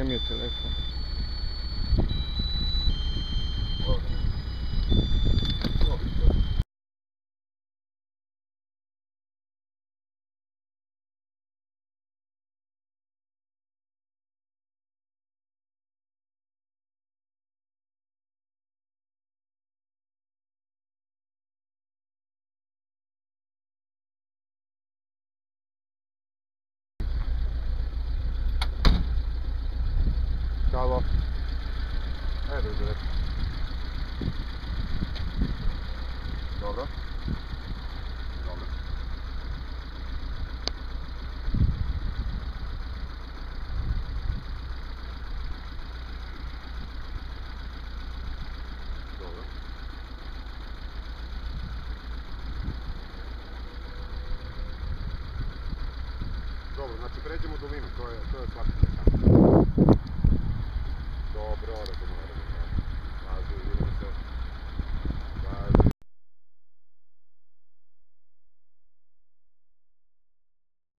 mi je telefon. Halo. Ajde, ide. Dobro. Dobro. Dobro. Dobro, znači pređemo dolinu, to je svakako.